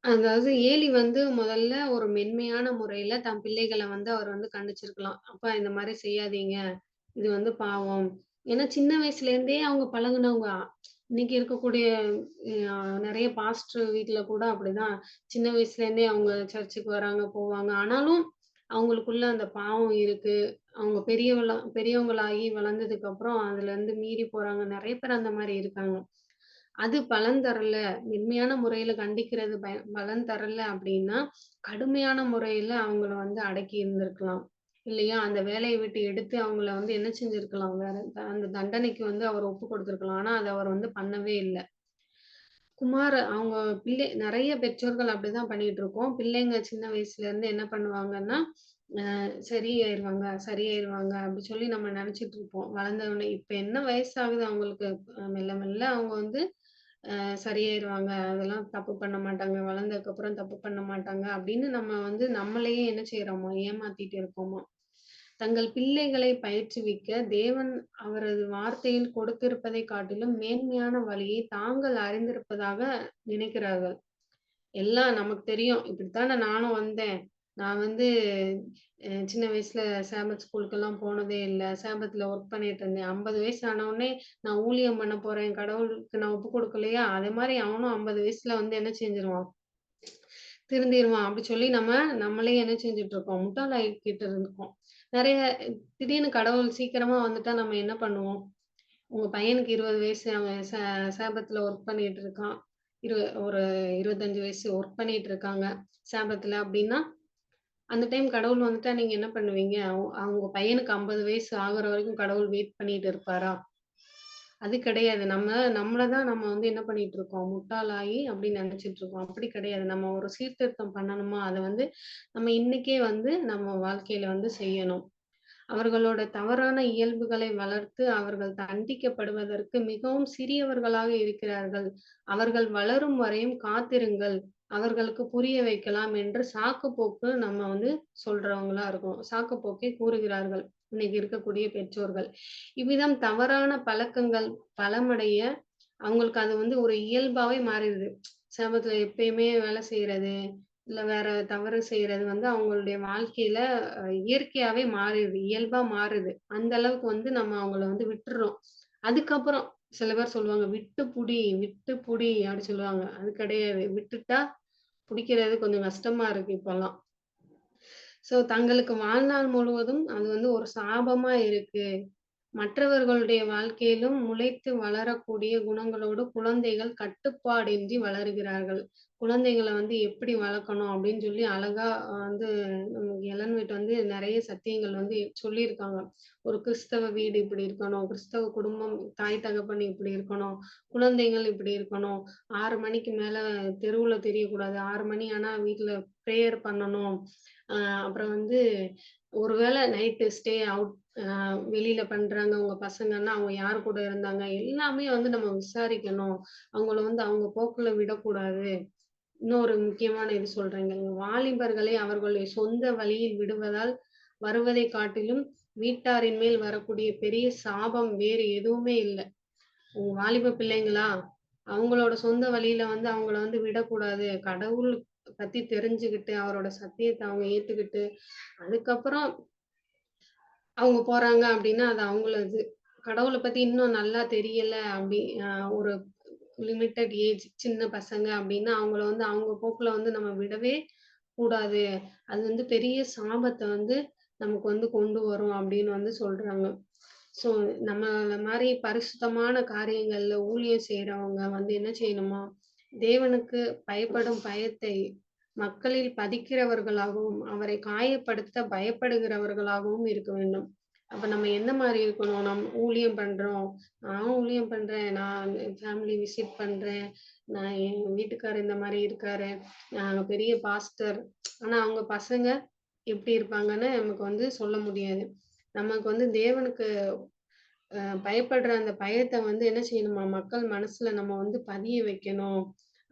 அதாவது ஏலி வந்து முதல்ல ஒரு மென்மையான முறையில தன் பிள்ளைகள வந்து அவர் வந்து கண்டிச்சிருக்கலாம். அப்பா இந்த மாரி செய்யாதீங்க. இது வந்து பாவம். ஏன்னா சின்ன வயசுல இருந்தே அவங்க பழகுனவங்க. இன்னைக்கு இருக்கக்கூடிய நெறைய பாஸ்டர் வீட்ல கூட அப்படிதான். சின்ன வயசுல இருந்தே அவங்க சர்ச்சுக்கு வராங்க, போவாங்க. ஆனாலும் அவங்களுக்குள்ள அந்த பாவம் இருக்கு. அவங்க பெரியவங்களாகி வளர்ந்ததுக்கு அப்புறம் அதுலருந்து மீறி போறாங்க. நெறைய பேர் அந்த மாரி இருக்காங்க. அது பலன் தரல, மென்மையான முறையில கண்டிக்கிறது பலன் தரல அப்படின்னா, கடுமையான முறையில அவங்கள வந்து அடக்கி இருந்திருக்கலாம். இல்லையா? அந்த வேலைய விட்டு எடுத்து அவங்கள வந்து என்ன செஞ்சிருக்கலாம், வேற அந்த தண்டனைக்கு வந்து அவர் ஒப்பு கொடுத்திருக்கலாம். ஆனா, அத அவர் வந்து பண்ணவே இல்ல. அவங்க நெறைய பெற்றோர்கள் அப்படிதான் பண்ணிட்டு இருக்கோம். பிள்ளைங்க சின்ன வயசுல இருந்து என்ன பண்ணுவாங்கன்னா, சரியாயிருவாங்க, சரியாயிருவாங்க அப்படி சொல்லி நம்ம நெனச்சுட்டு இருப்போம். வளர்ந்த உடனே இப்ப என்ன வயசாகுது அவங்களுக்கு, மெல்ல மெல்ல அவங்க வந்து சரியாயிருவாங்க. அதெல்லாம் தப்பு பண்ண மாட்டாங்க. வளர்ந்ததுக்கப்புறம் தப்பு பண்ண மாட்டாங்க. அப்படின்னு நம்ம வந்து நம்மளையே என்ன செய்றோமா, ஏமாத்திட்டு இருக்கோமா. தங்கள் பிள்ளைகளை பயிற்றுவிக்க தேவன் அவரது வார்த்தையில் கொடுத்திருப்பதைக் காட்டிலும் மேன்மையான வழியை தாங்கள் அறிந்திருப்பதாக நினைக்கிறார்கள். எல்லாம் நமக்கு தெரியும். இப்படித்தானே நானும் வந்தேன். நான் வந்து சின்ன வயசுல சாபத் ஸ்கூலுக்கெல்லாம் போனதே இல்ல. சாபத்ல ஒர்க் பண்ணிட்டு இருந்தேன். 50 வயசு ஆன உடனே நான் ஊழியம் பண்ண போறேன். கடவுளுக்கு நான் ஒப்பு கொடுக்கலையா? அதே மாரி அவனும் 50 வயசுல வந்து என்ன செஞ்சுருவான்? திருந்திருவான். அப்படி சொல்லி நம்மளே என்ன செஞ்சுட்டு இருக்கோம்? முட்டாளாக்கிட்டு இருக்கோம். நெறைய திடீர்னு கடவுள் சீக்கிரமா வந்துட்டா நம்ம என்ன பண்ணுவோம்? உங்க பையனுக்கு 20 வயசு. அவன் சாபத்ல ஒர்க் பண்ணிட்டு இருக்கான். ஒரு 25 வயசு ஒர்க் பண்ணிட்டு இருக்காங்க. சாபத்ல அப்படின்னா, அந்த டைம் கடவுள் வந்துட்டா நீங்க என்ன பண்ணுவீங்க? அவங்க பையனுக்கு 50 வயசு ஆகுற வரைக்கும் கடவுள் வெயிட் பண்ணிட்டு இருப்பாரா? அது கிடையாது. நம்மள தான் நம்ம வந்து என்ன பண்ணிட்டு இருக்கோம்? முட்டாளாகி அப்படின்னு நெனச்சுட்டு இருக்கோம். அப்படி கிடையாது. நம்ம ஒரு சீர்திருத்தம் பண்ணணுமா, அத வந்து நம்ம இன்னைக்கே வந்து நம்ம வாழ்க்கையில வந்து செய்யணும். அவர்களோட தவறான இயல்புகளை வளர்த்து அவர்கள் தண்டிக்கப்படுவதற்கு மிகவும் சிறியவர்களாக இருக்கிறார்கள். அவர்கள் வளரும் வரையும் காத்திருங்கள். அவர்களுக்கு புரிய வைக்கலாம் என்று சாக்குப்போக்கு நம்ம வந்து சொல்றவங்களா இருக்கோம். சாக்குப்போக்கை கூறுகிறார்கள். இன்னைக்கு இருக்கக்கூடிய பெற்றோர்கள். இவ்விதம் தவறான பழக்கங்கள் பலமடைய அவங்களுக்கு அது வந்து ஒரு இயல்பாவே மாறிடுது. சமூகத்துல எப்பயுமே வேலை செய்யறது, இல்ல வேற தவறு செய்யறது வந்து அவங்களுடைய வாழ்க்கையில இயற்கையாவே மாறிடுது. இயல்பா மாறுது. அந்த அளவுக்கு வந்து நம்ம அவங்கள வந்து விட்டுர்றோம். அதுக்கப்புறம் சில பேர் சொல்லுவாங்க, "விட்டு புடி, விட்டு புடி" அப்படி சொல்லுவாங்க. அது கிடையாது. விட்டுட்டா புடிக்கிறது கொஞ்சம் கஷ்டமா இருக்கு இப்பல்லாம். தங்களுக்கு வாழ்நாள் முழுவதும் அது வந்து ஒரு சாபமா இருக்கு. மற்றவர்களுடைய வாழ்க்கையிலும் முளைத்து வளரக்கூடிய குணங்களோடு குழந்தைகள் கட்டுப்பாடின்றி வளருகிறார்கள். குழந்தைகள வந்து எப்படி வளர்க்கணும் அப்படின்னு சொல்லி அழகா வந்து நமக்கு எலன் வீட் வந்து நெறைய சத்தியங்கள் வந்து சொல்லியிருக்காங்க. ஒரு கிறிஸ்தவ வீடு இப்படி இருக்கணும். கிறிஸ்தவ குடும்பம், தாய் தகப்பன் இப்படி இருக்கணும். குழந்தைகள் இப்படி இருக்கணும். 6 மணிக்கு மேல தெருவுல திரியக்கூடாது. 6 மணி ஆனா வீட்ல பிரேயர் பண்ணணும். அ அப்புறம் வந்து ஒருவேள நைட்டு ஸ்டே அவுட் வெளியில பண்றாங்க உங்க பசங்கன்னா, அவங்க யார் கூட இருந்தாங்க? எல்லாமே வந்து நம்ம விசாரிக்கணும். அவங்கள வந்து அவங்க போக்குல விடக்கூடாது. இன்னொரு முக்கியமான இது சொல்றேங்க. வாலிபர்களை அவர்களுடைய சொந்த வழியில் விடுவதால் வருவதைக் காட்டிலும் வீட்டாரின் மேல் வரக்கூடிய பெரிய சாபம் வேறு எதுவுமே இல்ல. உங்க வாலிப பிள்ளைங்களா, அவங்களோட சொந்த வழியில வந்து அவங்கள வந்து விடக்கூடாது. கடவுள் பத்தி தெரிஞ்சுகிட்டு, அவரோட சத்தியத்த அவங்க ஏத்துக்கிட்டு, அதுக்கப்புறம் அவங்க போறாங்க அப்டின்னா, அது அவங்களது. கடவுள பத்தி இன்னும் நல்லா தெரியல அப்டி ஒரு லிமிட்டட் ஏஜ் சின்ன பசங்க அப்டின்னா, அவங்கள வந்து அவங்க போக்குல வந்து நம்ம விடவே கூடாது. அது வந்து பெரிய சாபத்த வந்து நமக்கு வந்து கொண்டு வரும் அப்டின்னு வந்து சொல்றாங்க. ஸோ நம்மள மாரி பரிசுத்தமான காரியங்கள்ல ஊழியம் செய்றவங்க வந்து என்ன செய்யணுமா, தேவனுக்கு பயப்படும் பயத்தை மக்களில் பதிக்கிறவர்களாகவும் அவரை காயப்படுத்த பயப்படுகிறவர்களாகவும் இருக்க வேண்டும். அப்ப நம்ம எந்த மாதிரி இருக்கணும்? ஊழியம் பண்றோம். நான் ஊழியம் பண்றேன். நான் ஃபேமிலி விசிட் பண்றேன். நான் என் வீட்டுக்காரர் இந்த மாதிரி இருக்காரு. நாங்க பெரிய பாஸ்டர். ஆனா அவங்க பசங்க எப்படி இருப்பாங்கன்னு நமக்கு வந்து சொல்ல முடியாது. நமக்கு வந்து தேவனுக்கு பயப்படுற அந்த பயத்த வந்து என்ன செய்யணுமா? மக்கள் மனசுல நம்ம வந்து பதிய வைக்கணும்.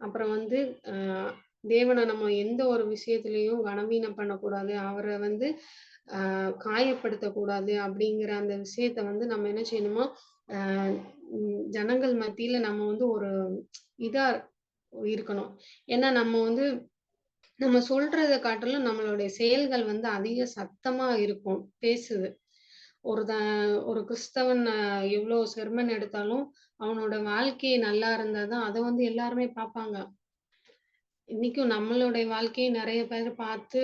அப்புறம் வந்து அ தேவன நம்ம எந்த ஒரு விஷயத்திலயும் கனவீனம் பண்ணக்கூடாது. அவர வந்து காயப்படுத்தக்கூடாது அப்படிங்கிற அந்த விஷயத்த வந்து நம்ம என்ன செய்யணுமா? அ ஜனங்கள் மத்தியில நம்ம வந்து ஒரு இதா இருக்கணும். ஏன்னா நம்ம வந்து நம்ம சொல்றத காட்டிலும் நம்மளுடைய செயல்கள் வந்து அதிக சத்தமா இருக்கும். பேசுது. ஒரு கிறிஸ்தவன் எவ்ளோ செர்மன் எடுத்தாலும், அவனோட வாழ்க்கை நல்லா இருந்தா தான் அத வந்து எல்லாருமே பார்ப்பாங்க. இன்னைக்கும் நம்மளுடைய வாழ்க்கைய நெறைய பேர் பார்த்து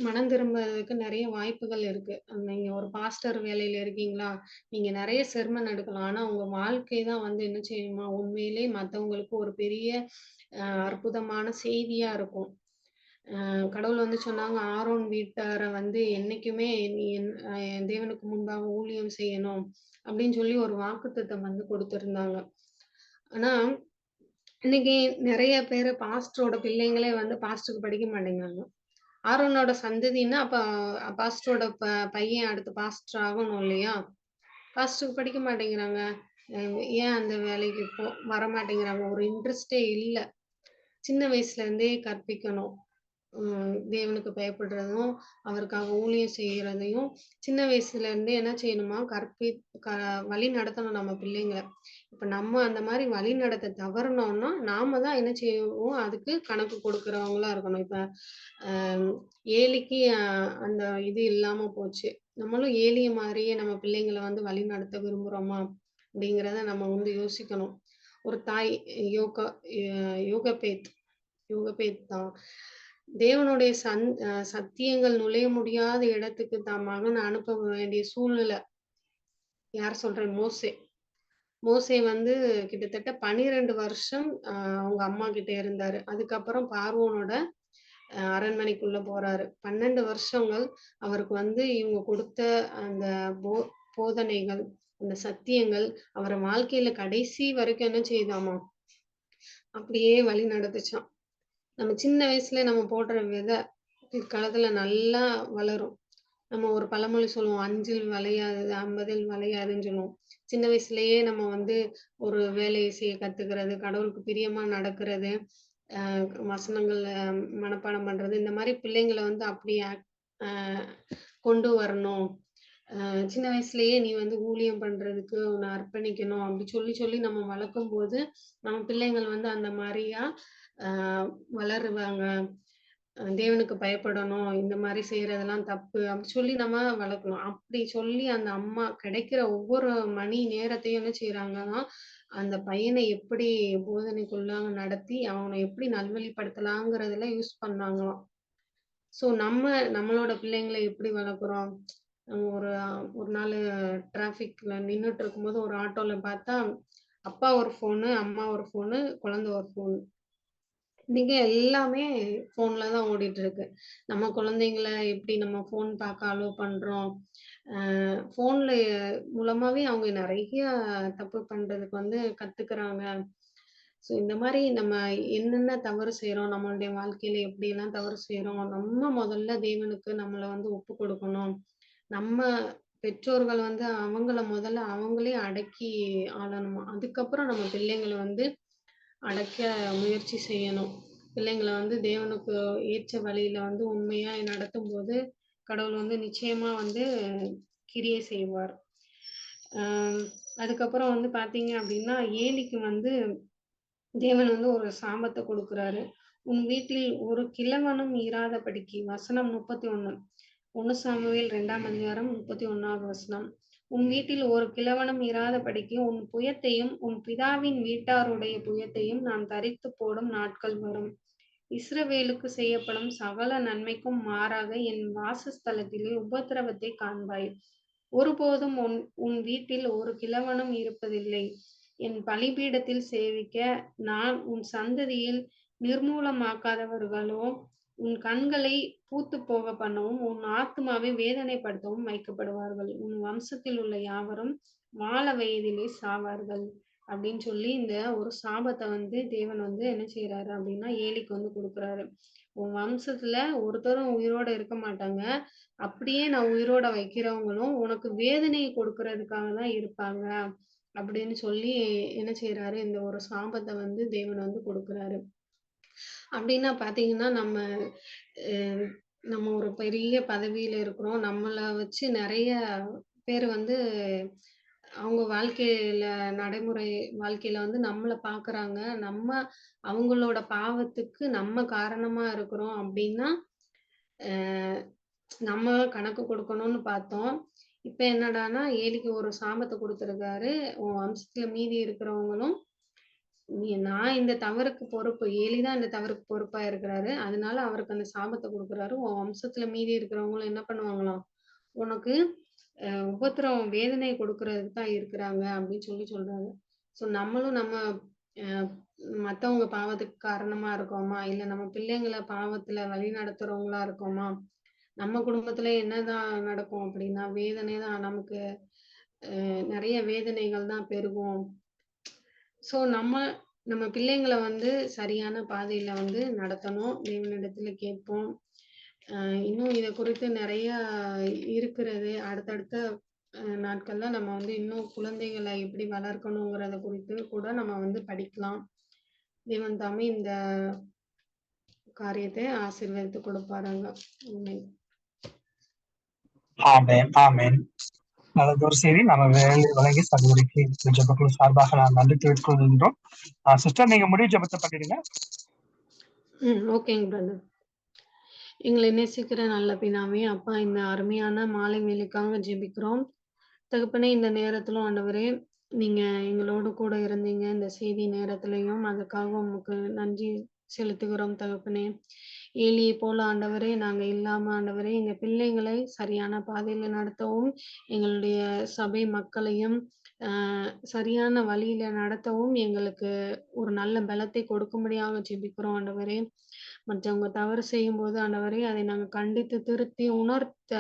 மனம் திரும்புறதுக்கு நெறைய வாய்ப்புகள் இருக்கு. நீங்க ஒரு பாஸ்டர் வேலையில இருக்கீங்களா? நீங்க நெறைய செர்மன் எடுக்கலாம். ஆனா உங்க வாழ்க்கை தான் வந்து என்ன செய்யுமா? உண்மையிலே மத்தவங்களுக்கு ஒரு பெரிய அற்புதமான செய்தியா இருக்கும். கடவுள் வந்து சொன்னாங்க, "ஆரோன் வீட்டார வந்து என்னைக்குமே நீ என் தேவனுக்கு முன்பாக ஊழியம் செய்யணும்." அப்படின்னு சொல்லி ஒரு வாக்குத்தத்தம் வந்து குடுத்திருந்தாங்க. ஆனா, இன்னைக்கு நெறைய பேரு பாஸ்டரோட பிள்ளைங்களே வந்து பாஸ்டருக்கு படிக்க மாட்டேங்கிறாங்க. ஆரோனோட சந்ததின்னா, அப்ப பாஸ்டரோட பையன் அடுத்து பாஸ்டர் ஆகணும் இல்லையா? பாஸ்டருக்கு படிக்க மாட்டேங்கிறாங்க. அ ஏன் அந்த வேலைக்கு வரமாட்டேங்கிறாங்க? ஒரு இன்ட்ரெஸ்ட்டே இல்ல. சின்ன வயசுல இருந்தே கற்பிக்கணும். தேவனுக்கு பயப்படுறதும், அவருக்காக ஊழியம் செய்றதையும், சின்ன வயசுல இருந்தே என்ன செய்யணுமா? க வழி நடத்தணும் நம்ம பிள்ளைங்கள. இப்ப நம்ம அந்த மாரி வழி நடத்த தவறுனோம்னா, நாம தான் என்ன செய்வோம்? அதுக்கு கணக்கு கொடுக்கிறவங்களா இருக்கணும். இப்ப அ ஏலிக்கு அந்த இது இல்லாம போச்சு. நம்மளும் ஏலிய மாரியே நம்ம பிள்ளைங்கள வந்து வழிநடத்த விரும்புறோமா? அப்படிங்கிறத நம்ம வந்து யோசிக்கணும். ஒரு தாய் யோகா யோகபேத் யோகபேத் தான். தேவனுடைய சத்தியங்கள் நுழைய முடியாத இடத்துக்கு தன் மகன அனுப்ப வேண்டிய சூழ்நிலை. யார் சொல்றேன்? மோசே. மோசே வந்து கிட்டத்தட்ட 12 வருஷம் அவங்க அம்மா கிட்ட இருந்தாரு. அதுக்கப்புறம் பார்வோனோட அரண்மனைக்குள்ள போறாரு. 12 வருஷங்கள் அவருக்கு வந்து இவங்க கொடுத்த அந்த போ போதனைகள், அந்த சத்தியங்கள் அவர வாழ்க்கையில கடைசி வரைக்கும் என்ன செய்யுதாமா? அப்படியே வழி நடத்துச்சாம். நம்ம சின்ன வயசுல நம்ம போடுற விதை, பிற்காலத்துல நல்லா வளரும். நம்ம ஒரு பழமொழி சொல்லுவோம். "அஞ்சில் வளையாதது 50ல் வளையாதுன்னு" சொல்லுவோம். சின்ன வயசுலயே நம்ம வந்து ஒரு வேலைய செய்ய கத்துக்கிறது, கடவுளுக்கு பிரியமா நடக்கிறது, வசனங்கள மனப்பாடம் பண்றது, இந்த மாரி பிள்ளைங்கள வந்து அப்படியே அ கொண்டு வரணும். சின்ன வயசுலயே நீ வந்து ஊழியம் பண்றதுக்கு உன்ன அர்ப்பணிக்கணும் அப்படி சொல்லி சொல்லி நம்ம வளர்க்கும்போது, நம்ம பிள்ளைங்கள் வந்து அந்த மாரியா அ வளருவாங்க. தேவனுக்கு பயப்படணும். இந்த மாரி செய்றதெல்லாம் தப்பு. அப்படி சொல்லி நம்ம வளர்க்கணும். அப்படி சொல்லி அந்த அம்மா கிடைக்கிற ஒவ்வொரு மணி நேரத்தையும் என்ன செய்றாங்கன்னா, அந்த பையனை எப்படி போதனைக்குள்ளாக நடத்தி, அவன எப்படி நல்வழிப்படுத்தலாங்கிறதுல யூஸ் பண்ணாங்களாம். ஸோ நம்மளோட பிள்ளைங்கள எப்படி வளர்க்குறோம்? ஒரு ஒரு நாளு டிராஃபிக்ல நின்னுட்டு இருக்கும்போது ஒரு ஆட்டோல பார்த்தா, அப்பா ஒரு ஃபோனு, அம்மா ஒரு ஃபோனு, குழந்தை ஒரு ஃபோனு. இன்னைக்கு எல்லாமே ஃபோன்ல தான் ஓடிட்டு இருக்கு. நம்ம குழந்தைங்கள எப்படி நம்ம ஃபோன் பார்க்க அலோ பண்றோம்? ஃபோன்ல மூலமாவே அவங்க நெறைய தப்பு பண்றதுக்கு வந்து கத்துக்குறாங்க. ஸோ இந்த மாரி நம்ம என்னென்ன தவறு செய்றோம்? நம்மளுடைய வாழ்க்கையில எப்படியெல்லாம் தவறு செய்றோம்? நம்ம முதல்ல தேவனுக்கு நம்மள வந்து ஒப்புக் கொடுக்கணும். நம்ம பெற்றோர்கள் வந்து அவங்கள முதல்ல அவங்களே அடக்கி ஆளணுமா. அதுக்கப்புறம் நம்ம பிள்ளைங்கள வந்து அடக்க முயற்சி செய்யணும். பிள்ளைங்கள வந்து தேவனுக்கு ஏற்ற வழியில வந்து உண்மையா நடத்தும்போது, கடவுள் வந்து நிச்சயமா வந்து கிரியை செய்வார். அ அதுக்கப்புறம் வந்து பார்த்தீங்க அப்படின்னா, ஏலிக்கு வந்து தேவன் வந்து ஒரு சாபத்த குடுக்குறாரு. "உன் வீட்டில் ஒரு கிழவனும் இராதபடிக்கு" வசனம் 31. 1 சாமுவேல் 2ஆம் அதிகாரம் 31வது வசனம். "உன் வீட்டில் ஒரு கிழவனும் இராதபடிக்கு உன் புயத்தையும், உன் பிதாவின் வீட்டாருடைய புயத்தையும் நான் தரித்துப் போடும் நாட்கள் வரும். இஸ்ரவேலுக்கு செய்யப்படும் சகல நன்மைக்கும் மாறாக என் வாசஸ்தலத்திலே உபத்திரவத்தைக் காண்பாய். ஒருபோதும் உன் உன் வீட்டில் ஒரு கிழவனும் இருப்பதில்லை. என் பலிபீடத்தில் சேவிக்க நான் உன் சந்ததியில் நிர்மூலமாக்காதவர்களோ உன் கண்களை பூத்து போக பண்ணவும் உன் ஆத்மாவை வேதனைப்படுத்தவும் வைக்கப்படுவார்கள். உன் வம்சத்தில் உள்ள யாவரும் வாழ வயதிலே சாவார்கள் அப்படின்னு சொல்லி இந்த ஒரு சாபத்தை வந்து தேவன் வந்து என்ன செய்யறாரு அப்படின்னா ஏலிக்கு வந்து கொடுக்குறாரு. உன் வம்சத்துல ஒருத்தரும் உயிரோட இருக்க மாட்டாங்க. அப்படியே நான் உயிரோட வைக்கிறவங்களும் உனக்கு வேதனையை கொடுக்கறதுக்காக தான் இருப்பாங்க அப்படின்னு சொல்லி என்ன செய்யறாரு, இந்த ஒரு சாபத்தை வந்து தேவன் வந்து கொடுக்குறாரு. அப்படின்னா பாத்தீங்கன்னா நம்ம ஒரு பெரிய பதவியில இருக்கிறோம். நம்மள வச்சு நிறைய பேர் வந்து அவங்க வாழ்க்கையில நடைமுறை வாழ்க்கையில வந்து நம்மள பாக்குறாங்க. அவங்களோட பாவத்துக்கு நம்ம காரணமா இருக்கிறோம் அப்படின்னா அஹ் நம்ம கணக்கு கொடுக்கணும்னு பார்த்தோம். இப்ப என்னடான்னா ஏலிக்கு ஒரு சாபத்தை கொடுத்திருக்காரு. உன் வம்சத்துல மீதி இருக்கிறவங்களும் நான் இந்த தவறுக்கு பொறுப்பு. ஏலிதான் இந்த தவறுக்கு பொறுப்பா இருக்கிறாரு. அதனால அவருக்கு அந்த சாபத்தை கொடுக்குறாரு. உன் வம்சத்துல மீதி இருக்கிறவங்களும் என்ன பண்ணுவாங்களாம், உனக்கு உபத்திரவம் வேதனை கொடுக்கறதுக்கு தான் இருக்கிறாங்க அப்படின்னு சொல்லி சொல்றாங்க. ஸோ நம்மளும் நம்ம அஹ் மத்தவங்க பாவத்துக்கு காரணமா இருக்கோமா, இல்ல நம்ம பிள்ளைங்களை பாவத்துல வழி நடத்துறவங்களா இருக்கோமா? நம்ம குடும்பத்துல என்னதான் நடக்கும் அப்படின்னா வேதனை தான் நமக்கு, நிறைய வேதனைகள் தான் பெருகும். ஸோ நம்ம பிள்ளைங்கள வந்து சரியான பாதையில வந்து நடத்தணும். தேவனிடத்துல கேட்போம். இன்னும் இத குறித்து நிறைய இருக்கிறது. அடுத்தடுத்த நாட்கள்ல நம்ம வந்து இன்னும் குழந்தைகளை எப்படி வளர்க்கணுங்கிறத குறித்து கூட நம்ம வந்து படிக்கலாம். தேவன் தாமே இந்த காரியத்தை ஆசீர்வதித்து கொடுப்பாருங்க. ஆமென். ஆமென், ஆமென். நல்லது ஒரு செய்தி. நம்ம வேலை வழங்கி சகோதரிக்கு ஜெபக்குழு சார்பாக நான் நன்றி தெரிவித்துக் கொள்கின்றோம். சிஸ்டர், நீங்க முடிவு ஜெபத்தை பண்ணிடுங்க. ஓகேங்க பிரதர். எங்களை நேசிக்கிற நல்ல பிதாவே, அப்பா இந்த அருமையான மாலை வேளைக்காக ஜெபிக்கிறோம். தகப்பனே, இந்த நேரத்திலும் ஆண்டவரே நீங்க எங்களோடு கூட இருந்தீங்க. இந்த செய்தி நேரத்திலையும் அதுக்காக உமக்கு நன்றி செலுத்துகிறோம் தகப்பனே. ஏலியை போல ஆண்டவரே நாங்க இல்லாம ஆண்டவரே எங்க பிள்ளைங்களை சரியான பாதையில நடத்தவும், எங்களுடைய சபை மக்களையும் சரியான வழியில நடத்தவும் எங்களுக்கு ஒரு நல்ல பலத்தை கொடுக்கும்படியாக ஜெபிக்கிறோம் ஆண்டவரே. மற்றவங்க தவறு செய்யும்போது ஆண்டவரே அதை நாங்க கண்டித்து திருத்தி உணர்த்த,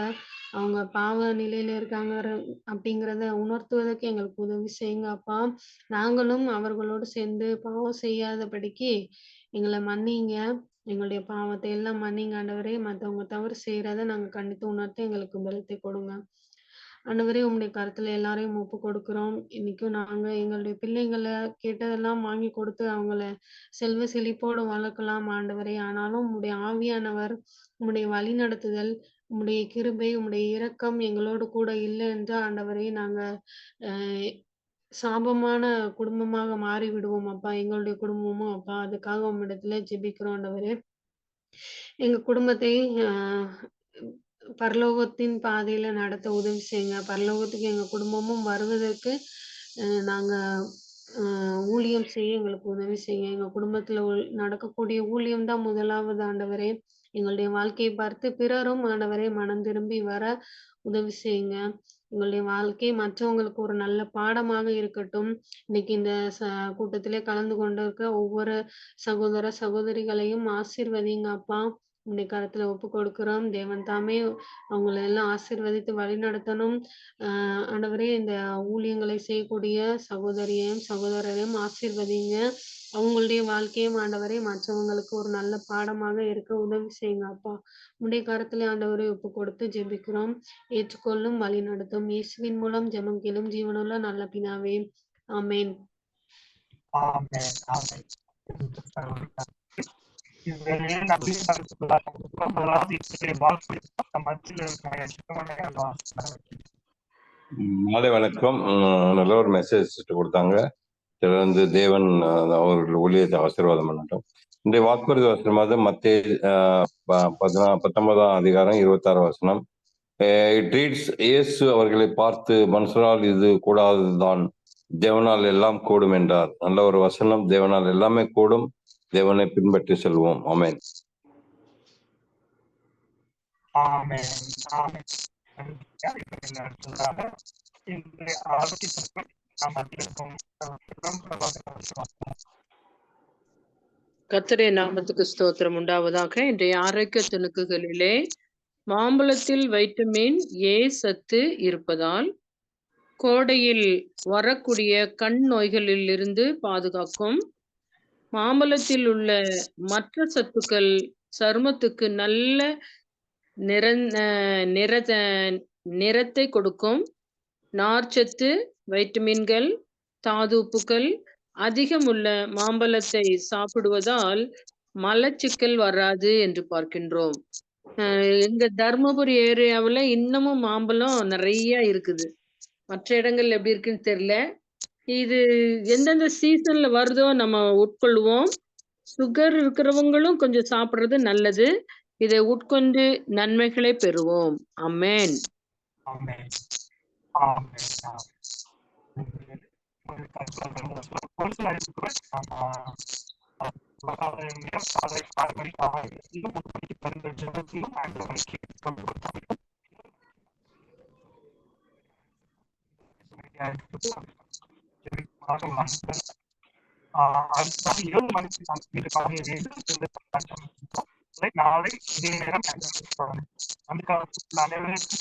அவங்க பாவ நிலையில இருக்காங்க அப்படிங்கிறத உணர்த்துவதற்கு எங்களுக்கு உதவி செய்யுங்க அப்பா. நாங்களும் அவர்களோடு சேர்ந்து பாவம் செய்யாதபடிக்கு எங்களை மன்னிங்க. எங்களுடைய பாவத்தை எல்லாம் மன்னிங்க ஆண்டவரே. மத்தவங்க தவறு செய்யறத நாங்க கண்டித்து உணர்த்த எங்களுக்கு பலத்தை கொடுங்க ஆண்டவரே. உம்முடைய கருத்துல எல்லாரையும் ஒப்பு கொடுக்கிறோம். இன்னைக்கும் நாங்க எங்களுடைய பிள்ளைங்களை கேட்டதெல்லாம் வாங்கி கொடுத்து அவங்கள செல்வ செழிப்போடு வளர்க்கலாம் ஆண்டவரே. ஆனாலும் உம்முடைய ஆவியானவர், உம்முடைய வழி நடத்துதல், உம்முடைய கிருபை, உம்முடைய இரக்கம் எங்களோடு கூட இல்லை என்றால் ஆண்டவரே நாங்க அஹ் சாபமான குடும்பமாக மாறி விடுவோம் அப்பா. எங்களுடைய குடும்பமும் அப்பா. அதுக்காக உம்மிடத்துல ஜெபிக்கிறோம் ஆண்டவரே. எங்க குடும்பத்தை பரலோகத்தின் பாதையில நடத்த உதவி செய்யுங்க. பரலோகத்துக்கு எங்க குடும்பமும் வருவதற்கு நாங்க ஊழியம் செய்ய எங்களுக்கு உதவி செய்யுங்க. எங்க குடும்பத்துல நடக்கக்கூடிய ஊழியம் தான் முதலாவது ஆண்டவரே. எங்களுடைய வாழ்க்கையை பார்த்து பிறரும் ஆண்டவரே மனம் திரும்பி வர உதவி செய்யுங்க. எங்களுடைய வாழ்க்கை மற்றவங்களுக்கு ஒரு நல்ல பாடமாக இருக்கட்டும். இன்னைக்கு இந்த கூட்டத்திலே கலந்து கொண்டிருக்க ஒவ்வொரு சகோதர சகோதரிகளையும் ஆசீர்வதிங்க அப்பா. உம்முடைய கரத்துல ஒப்பு கொடுக்கிறோம். தேவன் தாமே அவங்களை எல்லாம் ஆசீர்வதித்து வழி நடத்தணும். ஆண்டவரே இந்த ஊழியங்களை செய்யக்கூடிய சகோதரியையும் சகோதரரையும் ஆசீர்வதிங்க. அவங்களுடைய வாழ்க்கையும் ஆண்டவரே மற்றவங்களுக்கு ஒரு நல்ல பாடமாக இருக்க உதவி செய்யுங்க அப்பா. உம்முடைய கரத்துல ஆண்டவரை ஒப்பு கொடுத்து ஜெபிக்கிறோம். ஏற்றுக்கொள்ளும் வழி நடத்தும். இயேசுவின் மூலம் ஜெபம் கேளும் ஜீவனுள்ள நல்ல பிதாவே. ஆமென். ஆமென், ஆமென். மாலை வணக்கம். நல்ல ஒரு மெசேஜ் கொடுத்தாங்க. இதுல வந்து தேவன் அவர்கள் ஊழியத்தை ஆசீர்வாதம் பண்ணட்டும். இன்றைய வாக்குறுதி வசனமாக மத்தேயு 19ஆம் அதிகாரம் 26 வசனம். இட் ரீட்ஸ், இயேசு அவர்களை பார்த்து, மனுஷரால் இது கூடாததுதான், தேவனால் எல்லாம் கூடும் என்றார். நல்ல ஒரு வசனம். தேவனால் எல்லாமே கூடும். தேவனை பின்பற்றி செல்வோம். ஆமென். ஆமென், ஆமென். கர்த்தருடைய நாமத்துக்கு ஸ்தோத்திரம் உண்டாவதாக. இன்றைய ஆரோக்கிய துணுக்குகளிலே மாம்பழத்தில் வைட்டமின் ஏ சத்து இருப்பதால் கோடையில் வரக்கூடிய கண் நோய்களில் இருந்து பாதுகாக்கும். மாம்பழத்தில் உள்ள மற்ற சத்துக்கள் சருமத்துக்கு நல்ல நிறத்தை கொடுக்கும். நார்ச்சத்து, வைட்டமின்கள், தாது உப்புக்கள் அதிகம் உள்ள மாம்பழத்தை சாப்பிடுவதால் மலச்சிக்கல் வராது என்று பார்க்கின்றோம். எங்க தர்மபுரி ஏரியாவுல இன்னமும் மாம்பழம் நிறைய இருக்குது. மற்ற இடங்கள் எப்படி இருக்குன்னு தெரியல. இது எந்தெந்த சீசன்ல வருதோ நம்ம உட்கொள்வோம். சுகர் இருக்கிறவங்களும் கொஞ்சம் சாப்பிடுறது நல்லது. இதை உட்கொண்டு நன்மைகளை பெறுவோம். ஆமென். ஆமென். ஆமென். ஒரு சில அறிவிப்புகள் நேரம் காலை 6 மணிக்கு 3 மணிக்கு பிறந்த ஜெபத்திலும் 5 மணிக்கு கொண்டு கொடுத்தாங்க. அடுத்ததாக 7 மணிக்கு நாம் வீட்டுக்காக நாளை இதே நேரம் அந்த அனைவருக்கும்